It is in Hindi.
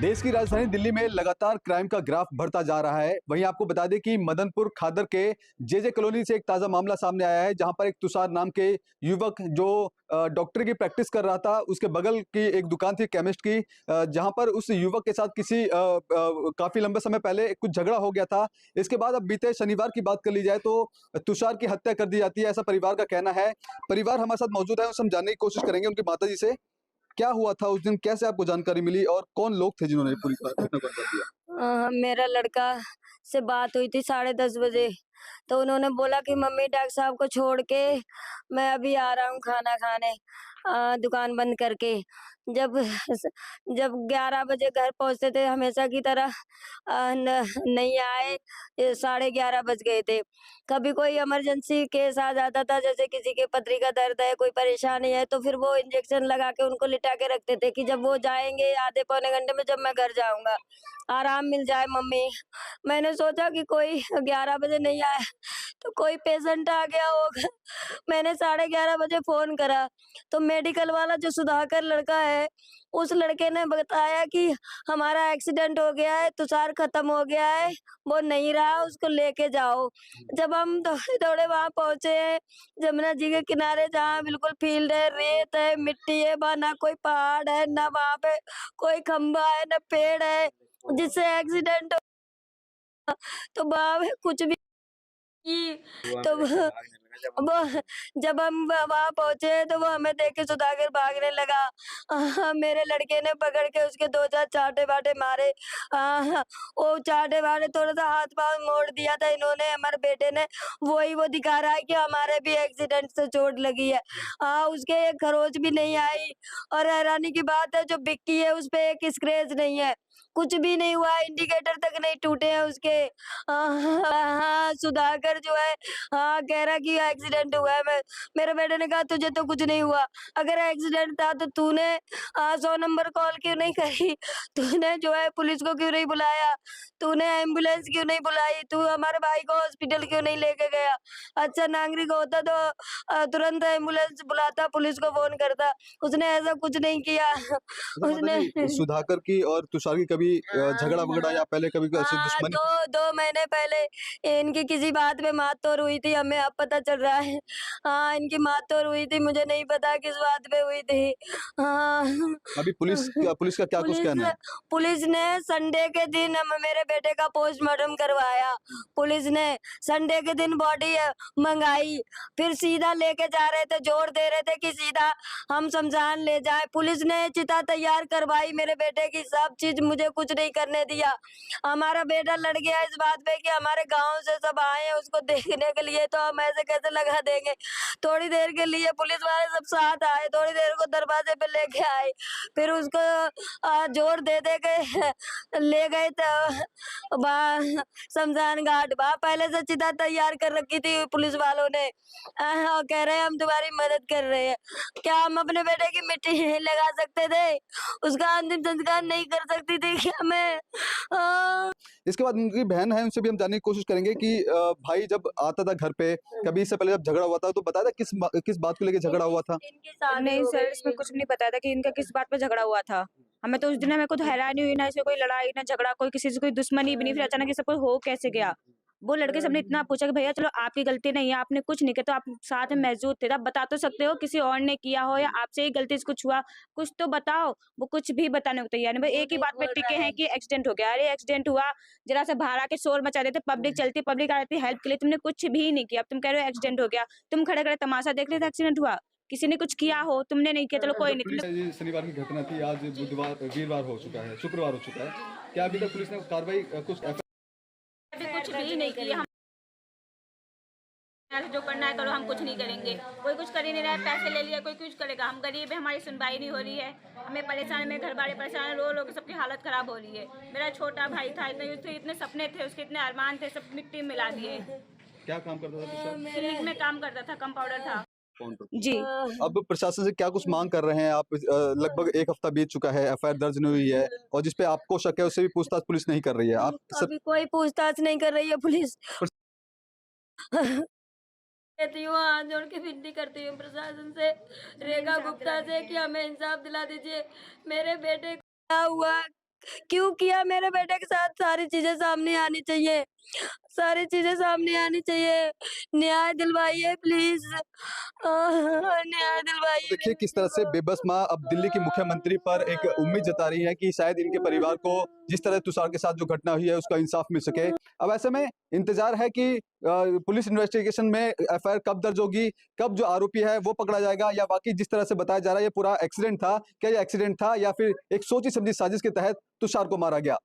देश की राजधानी दिल्ली में लगातार क्राइम का ग्राफ बढ़ता जा रहा है। वहीं आपको बता दें कि मदनपुर खादर के जेजे कॉलोनी से एक ताजा मामला सामने आया है, जहां पर एक तुषार नाम के युवक जो डॉक्टर की प्रैक्टिस कर रहा था, उसके बगल की एक दुकान थी केमिस्ट की, जहां पर उस युवक के साथ किसी काफी लंबे समय पहले कुछ झगड़ा हो गया था। इसके बाद अब बीते शनिवार की बात कर ली जाए तो तुषार की हत्या कर दी जाती है, ऐसा परिवार का कहना है। परिवार हमारे साथ मौजूद है, उनसे हम जानने की कोशिश करेंगे उनकी माता जी से। क्या हुआ था उस दिन, कैसे आपको जानकारी मिली और कौन लोग थे जिन्होंने पूरी घटना को अंजाम दिया? मेरा लड़का से बात हुई थी 10:30 बजे। तो उन्होंने बोला कि मम्मी डॉक्टर साहब को छोड़ के मैं अभी आ रहा हूँ खाना खाने, दुकान बंद करके। जब जब 11 बजे घर पहुंचते थे हमेशा की तरह, नहीं आए। 11:30 बज गए थे। कभी कोई इमरजेंसी केस आ जाता था, जैसे किसी के पथरी का दर्द है, कोई परेशानी है, तो फिर वो इंजेक्शन लगा के उनको लिटा के रखते थे कि जब वो जाएंगे आधे पौने घंटे में, जब मैं घर जाऊंगा आराम मिल जाए मम्मी। मैंने सोचा कि कोई 11 बजे नहीं आया तो कोई पेशेंट आ गया होगा। मैंने 11:30 बजे फ़ोन करा, तो मेडिकल वाला जो सुधाकर लड़का है, उस लड़के ने बताया कि हमारा एक्सीडेंट हो गया है, तुषार खत्म हो गया है, वो नहीं रहा, उसको लेके जाओ। जब हम दौड़े-दौड़े वहाँ पहुँचे हैं, जमुना जी के किनारे, जहाँ बिल्कुल फील्ड है, रेत है, मिट्टी है, वहाँ ना कोई पहाड़ है, ना वहाँ पे कोई खंभा है, ना पेड़ है, जिससे एक्सीडेंट तो वहाँ पे कुछ भी कि तो वो जब हम वहाँ पहुँचे तो वो हमें देख के सुधाकर भागने लगा। मेरे लड़के ने पकड़ के उसके 2-4 चाटे-वाटे मारे। वो चाटे-वाटे थोड़ा-सा हाथ-पाँव मोड़ दिया था इन्होंने, हमारे बेटे ने। वो दिखा रहा है कि हमारे भी एक्सीडेंट से चोट लगी है। उसके एक खरोच भी नहीं आई, और हैरानी की बात है जो डिक्की है उसपे एक स्क्रैच नहीं है। कुछ भी नहीं हुआ, इंडिकेटर तक नहीं टूटे हैं उसके। हाँ, सुधाकर जो है, कह रहा कि एक्सीडेंट हुआ है। मेरे बेटे ने कहा तुझे तो कुछ नहीं हुआ। अगर एक्सीडेंट था तो तूने 100 नंबर कॉल क्यों नहीं करी? तूने जो है पुलिस को क्यों नहीं बुलाया? तूने एम्बुलेंस क्यों नहीं बुलाई? तू हमारे भाई को हॉस्पिटल क्यों नहीं लेके गया? अच्छा नागरिक होता तो तुरंत एम्बुलेंस बुलाता, पुलिस को फ़ोन करता। उसने ऐसा कुछ नहीं किया। अच्छा माता उसने जी, सुधाकर की और तुषार की कभी झगड़ा-वगड़ा या पहले कभी कोई ऐसी हाँ, दुश्मनी? 2 महीने पहले इनकी किसी बात पे मारतोड़ हुई थी, हमें अब पता चल रहा है। हाँ, इनकी मारतोड़ हुई थी, मुझे नहीं पता किस बात पे हुई थी। हाँ। अभी पुलिस का क्या कुछ पुलिस कहना है? पुलिस ने संडे के दिन मेरे बेटे का पोस्टमार्टम करवाया। पुलिस ने संडे के दिन बॉडी मंगाई, फिर सीधा लेके जा रहे थे, जोर दे रहे थे कि सीधा हम शमशान ले जाएँ। पुलिस ने चिता तैयार करवाई मेरे बेटे की, सब चीज़, मुझे कुछ नहीं करने दिया। हमारा बेटा लड़ गया इस बात पे कि हमारे गाँव से सब आए हैं उसको देखने के लिए, तो हम ऐसे कैसे लगा देंगे। थोड़ी देर के लिए पुलिस वाले सब साथ आए, थोड़ी देर को दरवाजे पे लेके आए, फिर उसको जोर दे के ले गए तो वहाँ शमशान घाट, वहाँ पहले से चिता तैयार कर रखी थी पुलिस वालों ने। कह रहे हैं हम तुम्हारी मदद कर रहे हैं। क्या हम अपने बेटे की मिट्टी नहीं लगा सकते थे? उसका अंतिम संस्कार नहीं कर सकती थी क्या मैं? अ, इसके बाद उनकी बहन है, उनसे भी हम जानने की कोशिश करेंगे कि भाई जब आता था घर पे, कभी इससे पहले जब झगड़ा हुआ था तो बताया था किस बात को लेके झगड़ा हुआ था? इनकी शादी नहीं हो सर, गई इसमें है। कुछ नहीं बताया था कि इनका किस बात पे झगड़ा हुआ था। हमें तो उस दिन हमें खुद हैरानी हुई, ना इसमें कोई लड़ाई, ना झगड़ा, कोई किसी से कोई दुश्मनी भी नहीं, फिर अचानक ये सब कुछ हो कैसे गया? वो लड़के सबने इतना पूछा कि भैया चलो आपकी गलती नहीं है, आपने कुछ नहीं किया, तो आप साथ में मौजूद थे, तो आप बता तो सकते हो किसी और ने किया हो या आपसे ही गलती से कुछ हुआ, कुछ तो बताओ। वो कुछ भी बताने को तैयार नहीं, बस वो एक ही नहीं बात पे बोल टिके रहा हैं है। कि एक्सीडेंट हो गया। अरे एक्सीडेंट हुआ, जरा सा बाहर आके शोर मचा देते, पब्लिक चलती, पब्लिक आ जाती हेल्प के लिए, तुमने कुछ भी नहीं किया। अब तुम कह रहे हो एक्सीडेंट हो गया, तुम खड़े-खड़े तमाशा देख रहे थे एक्सीडेंट हुआ? किसी ने कुछ किया हो, तुमने नहीं किया, चलो कोई जब नहीं, पुलिस तुमने ये शनिवार की घटना थी, आज वीरवार हो चुका है, शुक्रवार हो चुका है। क्या अभी तक पुलिस ने कार्रवाई कुछ अभी कुछ भी नहीं किया। हम जो करना है करो, हम कुछ नहीं करेंगे। कोई कुछ कर ही नहीं रहा है, पैसे ले लिया, कोई कुछ करेगा। हम गरीब है, हमारी सुनवाई नहीं हो रही है, हमें परेशान, मेरे घर वाले परेशान है, रो रो के सबकी हालत खराब हो रही है। मेरा छोटा भाई था, इतने सपने थे उसके, इतने अरमान थे, सब मिट्टी में मिला दिए। क्या काम करता था तुषार? क्लिनिक में काम करता था, कंपाउंडर था। कौन था? जी। अब प्रशासन से क्या कुछ मांग कर रहे हैं आप? लगभग 1 हफ्ता बीत चुका है, एफआईआर दर्ज नहीं हुई है और जिस पे आपको शक है उससे भी पूछताछ पुलिस नहीं कर रही है। आप सर अभी कोई पूछताछ नहीं कर रही है पुलिस। कहती हूँ, हाथ जोड़ के विनती करती हूँ प्रशासन से, रेखा गुप्ता से, कि हमें इंसाफ दिला दीजिए। मेरे बेटे को क्या हुआ, क्यों किया मेरे बेटे के साथ? सारी चीजें सामने आनी चाहिए, सारी चीजें सामने आनी चाहिए। न्याय दिलवाइए प्लीज, न्याय तो दिलवाइए देखिए मेरे किस बेटे तरह से को। बेबस माँ अब दिल्ली की मुख्यमंत्री पर एक उम्मीद जता रही है कि शायद इनके परिवार को जिस तरह तुषार के साथ जो घटना हुई है उसका इंसाफ मिल सके। अब ऐसे में इंतजार है कि पुलिस इन्वेस्टिगेशन में एफआईआर कब दर्ज होगी, कब जो आरोपी है वो पकड़ा जाएगा, या बाकी जिस तरह से बताया जा रहा है ये पूरा एक्सीडेंट था, क्या ये एक्सीडेंट था या फिर एक सोची समझी साजिश के तहत तुषार को मारा गया।